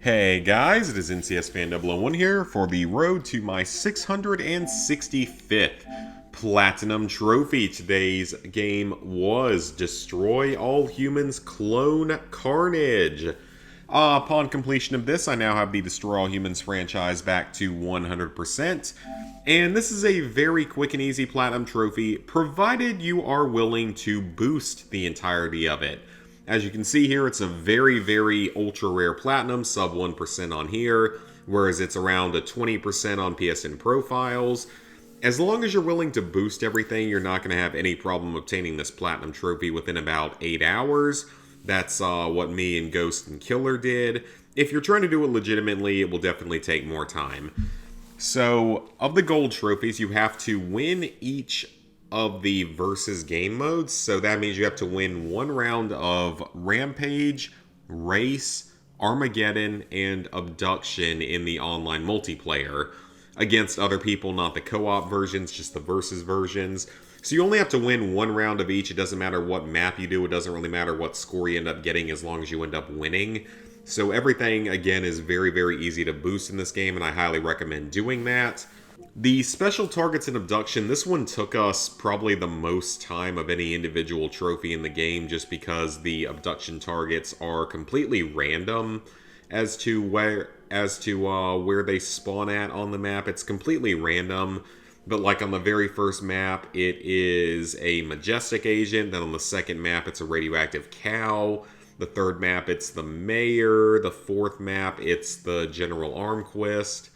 Hey guys, it is NCS Fan 001 here for the road to my 665th Platinum Trophy. Today's game was Destroy All Humans Clone Carnage. Upon completion of this, I now have the Destroy All Humans franchise back to 100%. And this is a very quick and easy Platinum Trophy, provided you are willing to boost the entirety of it. As you can see here, it's a very, very ultra rare platinum, sub 1% on here, whereas it's around a 20% on PSN profiles. As long as you're willing to boost everything, you're not going to have any problem obtaining this platinum trophy within about 8 hours. That's what me and Ghost and Killer did. If you're trying to do it legitimately, it will definitely take more time. So, of the gold trophies, you have to win each of the versus game modes. So that means you have to win one round of Rampage, Race, Armageddon, and Abduction in the online multiplayer against other people, not the co-op versions, just the versus versions. So you only have to win one round of each. It doesn't matter what map you do. It doesn't really matter what score you end up getting as long as you end up winning. So everything, again, is very, very easy to boost in this game, and I highly recommend doing that. The special targets in Abduction, this one took us probably the most time of any individual trophy in the game just because the Abduction targets are completely random as to where they spawn at on the map. It's completely random, but like on the very first map, it is a Majestic agent. Then on the second map, it's a radioactive cow. The third map, it's the mayor. The fourth map, it's the General Armquist.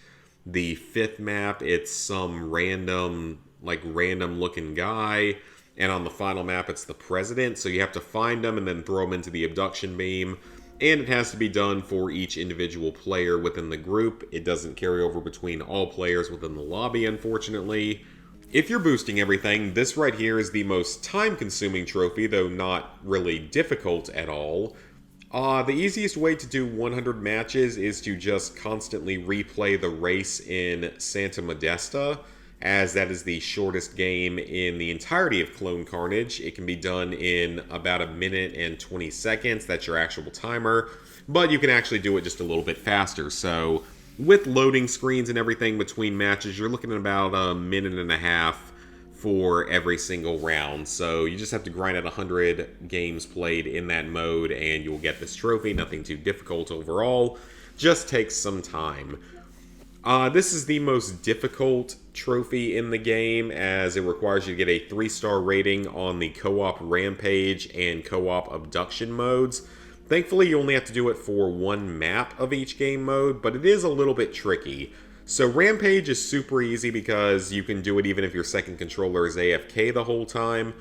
The fifth map, it's some random looking guy. And on the final map, it's the president. So you have to find them and then throw them into the abduction beam. And it has to be done for each individual player within the group. It doesn't carry over between all players within the lobby, unfortunately. If you're boosting everything, this right here is the most time-consuming trophy, though not really difficult at all. The easiest way to do 100 matches is to just constantly replay the race in Santa Modesta, as that is the shortest game in the entirety of Clone Carnage. It can be done in about a minute and 20 seconds. That's your actual timer, but you can actually do it just a little bit faster. So with loading screens and everything between matches, you're looking at about a minute and a half for every single round. So you just have to grind out 100 games played in that mode and you'll get this trophy. Nothing too difficult overall, just takes some time. This is the most difficult trophy in the game as it requires you to get a 3-star rating on the co-op Rampage and co-op Abduction modes. Thankfully, you only have to do it for one map of each game mode, but it is a little bit tricky. So Rampage is super easy because you can do it even if your second controller is AFK the whole time.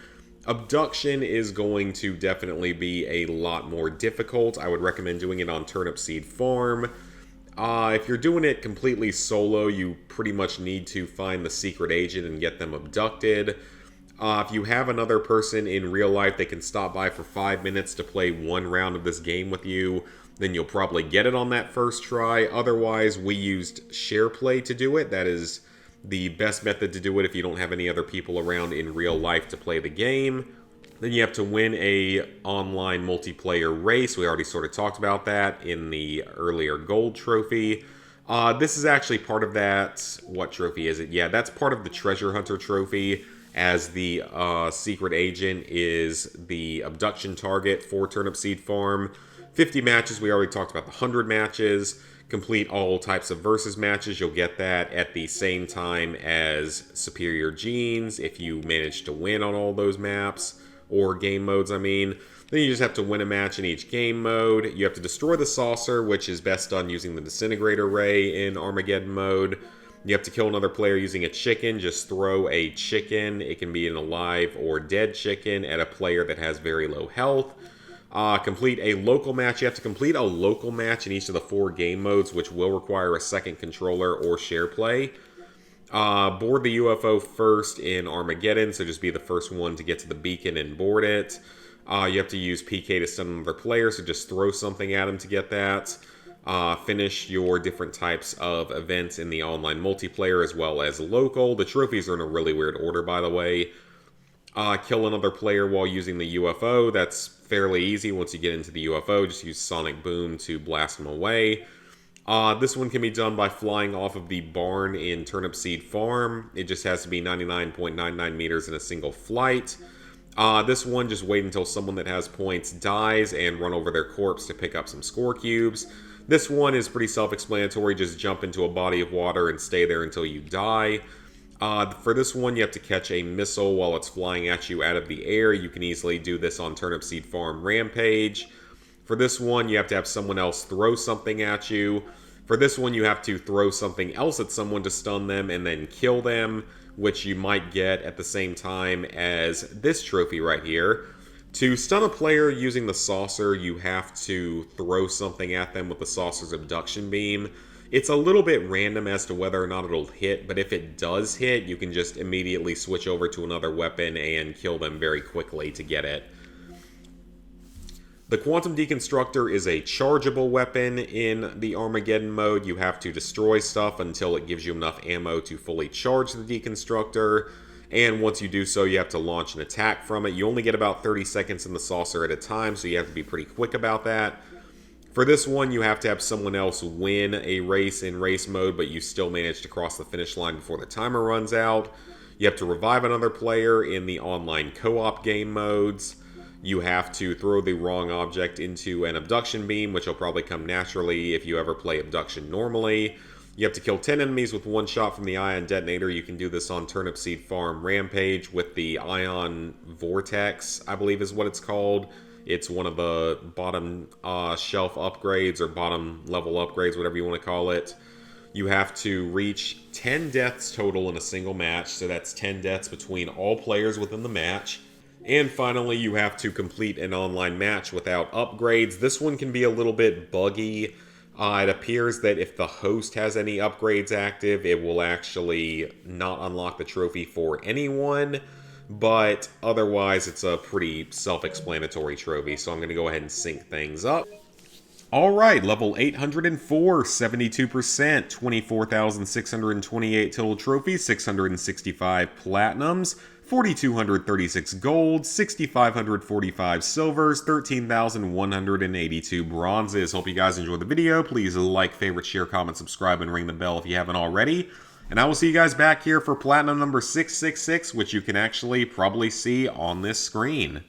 Abduction is going to definitely be a lot more difficult. I would recommend doing it on Turnip Seed Farm. If you're doing it completely solo, you pretty much need to find the secret agent and get them abducted. If you have another person in real life that can stop by for 5 minutes to play one round of this game with you, then you'll probably get it on that first try. Otherwise, we used share play to do it. That is the best method to do it if you don't have any other people around in real life to play the game. Then you have to win a online multiplayer race. We already sort of talked about that in the earlier gold trophy. This is actually part of that. What trophy is it? Yeah, that's part of the treasure hunter trophy, as the secret agent is the abduction target for Turnip Seed Farm. 50 matches, we already talked about the 100 matches. Complete all types of versus matches. You'll get that at the same time as Superior Genes if you manage to win on all those maps, or game modes, I mean. Then you just have to win a match in each game mode. You have to destroy the saucer, which is best done using the disintegrator ray in Armageddon mode. You have to kill another player using a chicken. Just throw a chicken. It can be an alive or dead chicken at a player that has very low health. Complete a local match. You have to complete a local match in each of the 4 game modes, which will require a second controller or share play. Board the UFO first in Armageddon, so just be the first one to get to the beacon and board it. You have to use PK to stun another player, so just throw something at him to get that. Finish your different types of events in the online multiplayer as well as local. The trophies are in a really weird order, by the way. Kill another player while using the UFO. That's fairly easy once you get into the UFO. Just use Sonic Boom to blast them away. This one can be done by flying off of the barn in Turnip Seed Farm. It just has to be 99.99 meters in a single flight. This one, just wait until someone that has points dies and run over their corpse to pick up some score cubes. This one is pretty self-explanatory. Just jump into a body of water and stay there until you die. For this one, you have to catch a missile while it's flying at you out of the air. You can easily do this on Turnip Seed Farm Rampage. For this one, you have to have someone else throw something at you. For this one, you have to throw something else at someone to stun them and then kill them, which you might get at the same time as this trophy right here. To stun a player using the saucer, you have to throw something at them with the saucer's abduction beam. It's a little bit random as to whether or not it'll hit, but if it does hit, you can just immediately switch over to another weapon and kill them very quickly to get it. The Quantum Deconstructor is a chargeable weapon in the Armageddon mode. You have to destroy stuff until it gives you enough ammo to fully charge the Deconstructor. And once you do so, you have to launch an attack from it. You only get about 30 seconds in the saucer at a time, so you have to be pretty quick about that. For this one, you have to have someone else win a race in race mode, but you still manage to cross the finish line before the timer runs out. You have to revive another player in the online co-op game modes. You have to throw the wrong object into an abduction beam, which will probably come naturally if you ever play abduction normally. You have to kill 10 enemies with one shot from the ion detonator. You can do this on Turnip Seed Farm Rampage with the ion vortex, I believe is what it's called. It's one of the bottom shelf upgrades or bottom level upgrades, whatever you want to call it. You have to reach 10 deaths total in a single match, so that's 10 deaths between all players within the match. And finally, you have to complete an online match without upgrades. This one can be a little bit buggy. It appears that if the host has any upgrades active, it will actually not unlock the trophy for anyone. But otherwise, it's a pretty self-explanatory trophy, so I'm going to go ahead and sync things up. Alright, level 804, 72%, 24,628 total trophies, 665 platinums, 4,236 golds, 6,545 silvers, 13,182 bronzes. Hope you guys enjoyed the video. Please like, favorite, share, comment, subscribe, and ring the bell if you haven't already. And I will see you guys back here for platinum number 666, which you can actually probably see on this screen.